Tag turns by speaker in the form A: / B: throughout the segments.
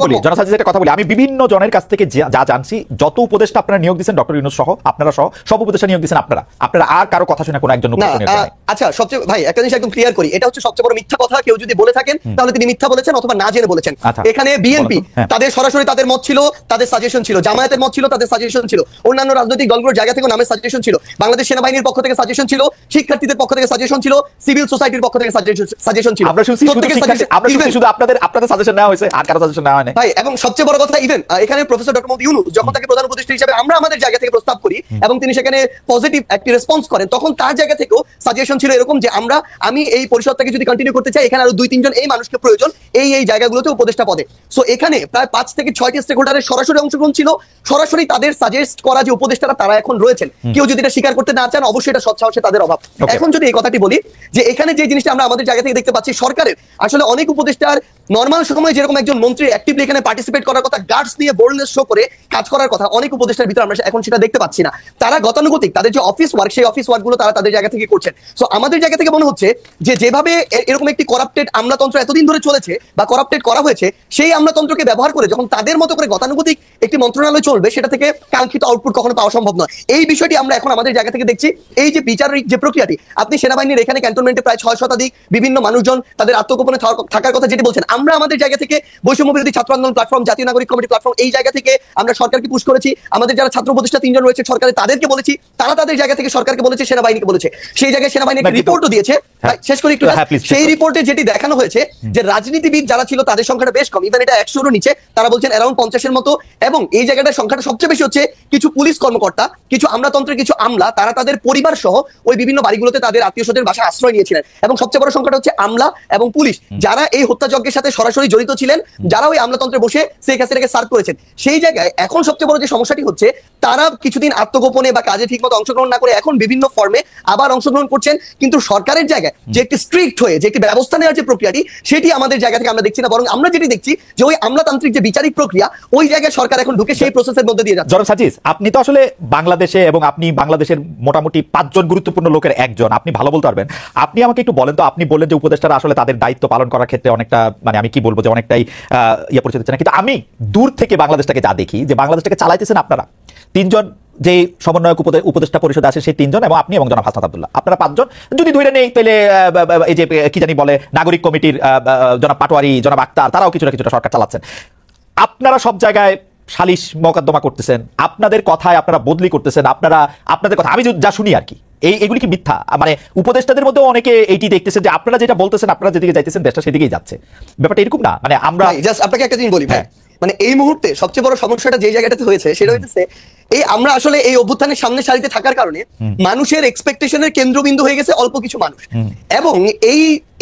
A: বলি জনসাধারণের একটা কথা বলি, আমি বিভিন্ন জনের কাছ থেকে যা জানছি, যত উপদেষ্টা আপনারা নিয়োগ দিয়েছেন ডক্টর ইউনূস সহ, আপনারা সহ সব উপদেষ্টা নিয়োগ দিয়েছেন আপনারা আর কারো কথা শুনে কোনো একজন
B: আচ্ছা সবচেয়ে ভাই একটা জিনিস একদম ক্লিয়ার করি, এটা হচ্ছে সবচেয়ে বড় মিথ্যা কথা। কেউ যদি বলে থাকেন তাহলে তিনি মিথ্যা বলেছেন অথবা না জেনে বলেছেন। এখানে বিএনপি তাদের সরাসরি তাদের মত ছিল, তাদের সাজেশন ছিল, জামায়াতের মত ছিল, তাদের সাজেশন ছিল, অন্যান্য রাজনৈতিক দলগুলোর জায়গা থেকে নামের সাজেশন ছিল, বাংলাদেশ সেনাবাহিনীর পক্ষ থেকে সাজেশন ছিল, শিক্ষার্থীদের পক্ষ থেকে সাজেশন ছিল, সিভিল সোসাইটির পক্ষ থেকে সাজেশন ছিল।
A: শুধু আপনাদের সাজেশন নেওয়া হয়েছে, আর কারো সাজেশন নেওয়া হয়নি
B: ভাই। এবং সবচেয়ে বড় কথা, ইভেন এখানে প্রফেসর ডক্টর মোহাম্মদ ইউনূস যখন তাকে প্রধান উপদেষ্টা হিসেবে আমরা আমাদের জায়গা থেকে প্রস্তাব করি এবং তিনি সেখানে পজিটিভ একটি রেসপন্স করেন, তখন তার জায়গা থেকেও সাজেশন ছিল এরকম যে আমি এই পরিষদটাকে যদি কন্টিনিউ করতে চাই, এখানে আরো 2-3 জন এই মানুষকে প্রয়োজন এই জায়গাগুলোতে উপদেষ্টা পদে। সো এখানে প্রায় 5 থেকে 6টি স্টেক হোল্ডারের সরাসরি অংশগ্রহণ ছিল, সরাসরি তাদের সাজেস্ট করা যে উপদেষ্টারা তারা এখন রয়েছেন। কেউ যদি এটা স্বীকার করতে না চান, অবশ্যই এটা সৎসাহসে তাদের অভাব। এখন যদি এই কথাটি বলি যে এখানে যে জিনিসটা আমরা আমাদের জায়গা থেকে দেখতে পাচ্ছি, সরকারের আসলে অনেক উপদেষ্টার নরমাল সময় যেরকম একজন মন্ত্রী অ্যাক্টিভলি এখানে পার্টিসিপেট করার কথা, গার্ডস নিয়ে বোল্ডনেস শো করে কাজ করার কথা, অনেক উপদেষ্টার ভিতরে আমরা এখন সেটা দেখতে পাচ্ছি না। তারা গতানুগতিক তাদের যে অফিস ওয়ার্ক, সেই অফিস ওয়ার্ক গুলো তারা তাদের জায়গা থেকে করছেন। সো আমাদের জায়গা থেকে মনে হচ্ছে যে যেভাবে এরকম একটি করাপ্টেড আমলাতন্ত্র এতদিন ধরে চলেছে বা করাপ্টেড করা হয়েছে, সেই আমলাতন্ত্রকে ব্যবহার করে যখন তাদের মতো করে গতানুগতিক একটি মন্ত্রণালয় চলবে, সেটা থেকে কাঙ্ক্ষিত আউটপুট কখনো পাওয়া সম্ভব নয়। এই বিষয়টি আমরা এখন আমাদের জায়গা থেকে দেখছি। এই যে বিচারিক যে প্রক্রিয়াটি, আপনি সেনাবাহিনীর এখানে ক্যান্টনমেন্টে প্রায় 6 শতাধিক বিভিন্ন মানুষজন তাদের আত্মগোপনে থাকার কথা যেটি বলছেন, আমরা আমাদের জায়গা থেকে বৈষম্য বিরোধী ছাত্র আন্দোলন প্ল্যাটফর্ম, জাতীয় নাগরিক কমিটি প্ল্যাটফর্ম, এই জায়গা থেকে আমরা সরকারকে পুশ করেছি। আমাদের যারা ছাত্র উপদেষ্টা 3 জন রয়েছে সরকারে, তাদেরকে বলেছি, তারা তাদের জায়গা থেকে সরকারকে বলেছে, সেনাবাহিনীকে বলেছে। সেই জায়গায় সেনাবাহিনী একটা রিপোর্টও দিয়েছে। শেষ করি একটু। সেই রিপোর্টে যেটি দেখানো হয়েছে যে রাজনীতিবিদ যারা ছিল তাদের সংখ্যাটা বেশ কম, ইভেন এটা 100-এরও নিচে, তারা বলছেন অ্যারাউন্ড 50-এর মতো। এবং এই জায়গাটার সংখ্যাটা সবচেয়ে বেশি হচ্ছে কিছু পুলিশ কর্মকর্তা, কিছু আমলাতন্ত্রের কিছু আমলা, তারা তাদের পরিবার সহ ওই বিভিন্ন বাড়িগুলোতে তাদের আত্মীয়-স্বজনের বাসায় আশ্রয় নিয়েছিলেন। এবং সবচেয়ে বড় সংখ্যাটা হচ্ছে আমলা এবং পুলিশ, যারা এই হত্যাযজ্ঞের সাথে সরাসরি জড়িত ছিলেন, যারা ওই আমলাতন্ত্রে বসে শেখ হাসিনাকে সার্ভ করেছেন। সেই জায়গায় এখন সবচেয়ে বড় যে সমস্যাটি হচ্ছে, তারা কিছুদিন আত্মগোপনে বা কাজে ঠিকমতো অংশগ্রহণ না করে এখন বিভিন্ন ফর্মে আবার অংশগ্রহণ করছেন। কিন্তু সরকারের জায়গায় যে একটি স্ট্রিক্ট হয়ে যে একটি ব্যবস্থা নেওয়ার যে প্রক্রিয়াটি, সেটি আমাদের জায়গা থেকে আমরা দেখছি না। বরং আমরা যেটি দেখছি যে ওই আমলাতান্ত্রিক যে বিচারিক প্রক্রিয়া, ওই জায়গায় সরকার এখন ঢুকে সেই প্রসেসের মধ্যে দিয়ে যাচ্ছে।
A: জনাব সাজিদ, আপনি তো আসলে বাংলাদেশে এবং আপনি বাংলাদেশের মোটামুটি 5 জন গুরুত্বপূর্ণ লোকের একজন, আপনি ভালো বলতে পারবেন। আপনি আমাকে একটু বলেন তো, আপনি বললেন যে উপদেষ্টারা আসলে তাদের দায়িত্ব পালন করার ক্ষেত্রে অনেকটা, মানে আমি কি বলবো, যে অনেকটাই পরিচয় দিচ্ছে না। কিন্তু আমি দূর থেকে বাংলাদেশটাকে যা দেখি, যে বাংলাদেশটাকে চালাইতেছেন আপনারা 3 জন, যে সমন্বয়ক উপদেষ্টা পরিষদ আছে সেই 3 জন, এবং আপনি এবং জনাব হাসনাত আব্দুল্লাহ, আপনারা 5 জন। যদি ধরে নেই তাহলে এই যে কি জানি বলে নাগরিক কমিটির জনাব পাটোয়ারি, জনাব আক্তার, তারাও কিছুটা সরকার চালাচ্ছেন। আপনারা সব জায়গায় সালিশ মোকদ্দমা করতেছেন, আপনাদের কথায় আপনারা বদলি করতেছেন, আপনাদের কথা আমি যা শুনি আর কি, এইগুলি কি মিথ্যা? মানে উপদেষ্টাদের মধ্যে অনেকে এইটি দেখতেছেন যে আপনারা যেটা বলতেছেন, আপনারা যেদিকে যাইতেছেন দেশটা সেদিকেই যাচ্ছে। ব্যাপারটা এরকম না? মানে আমরা
B: জাস্ট আপনাকে একটা জিনিস বলি ভাই, মানে এই মুহূর্তে সবচেয়ে বড় সমস্যাটা যে জায়গাটাতে হয়েছে, সেটা হচ্ছে আমরা আসলে এই অভ্যুত্থানের সামনে সারিতে থাকার কারণে মানুষের এক্সপেকটেশনের কেন্দ্রবিন্দু হয়ে গেছে অল্প কিছু মানুষ। এবং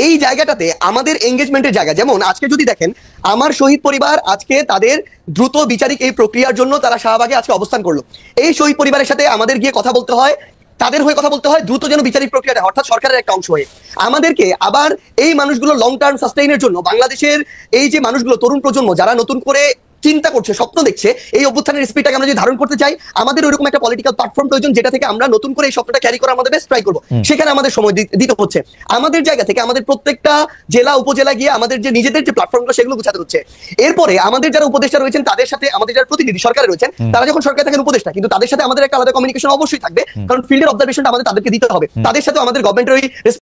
B: এই জায়গাটাতে আমাদের এঙ্গেজমেন্টের জায়গা, যেমন আজকে যদি দেখেন, আমার শহীদ পরিবার আজকে তাদের দ্রুত বিচারিক এই প্রক্রিয়ার জন্য তারা শাহবাগে আজকে অবস্থান করলো। এই শহীদ পরিবারের সাথে আমাদের গিয়ে কথা বলতে হয়, তাদের হয়ে কথা বলতে হয় দ্রুত যেন বিচারিক প্রক্রিয়াটা, অর্থাৎ সরকারের একটা অংশ হয়ে আমাদেরকে আবার এই মানুষগুলো লং টার্ম সাস্টেইনের জন্য, বাংলাদেশের এই যে মানুষগুলো, তরুণ প্রজন্ম যারা নতুন করে চিন্তা করছে, স্বপ্ন দেখছে, এই অভ্যুত্থানের স্পিডটাকে আমরা যদি ধারণ করতে চাই, আমাদের ওইরকম একটা পলিটিক্যাল প্ল্যাটফর্ম প্রয়োজন, যেটা থেকে আমরা নতুন করে এই স্বপ্নটা ক্যারি করা আমাদের বেস্ট ট্রাই করবো। সেখানে আমাদের সময় দিতে হচ্ছে। আমাদের জায়গা থেকে আমাদের প্রত্যেকটা জেলা উপজেলা গিয়ে আমাদের যে নিজেদের যে প্ল্যাটফর্মগুলো, সেগুলো গুছাতে হচ্ছে। এরপরে আমাদের যারা উপদেষ্টা রয়েছেন, তাদের সাথে আমাদের যারা প্রতিনিধি সরকারে রয়েছেন, তারা যখন সরকার থাকেন উপদেষ্টা, কিন্তু তাদের সাথে আমাদের একটা আলাদা কমিউনিকেশন অবশ্যই থাকবে, কারণ ফিল্ডের অবজারভেশনটা আমাদের তাদেরকে দিতে হবে। তাদের সাথে আমাদের গভর্নমেন্টের ওই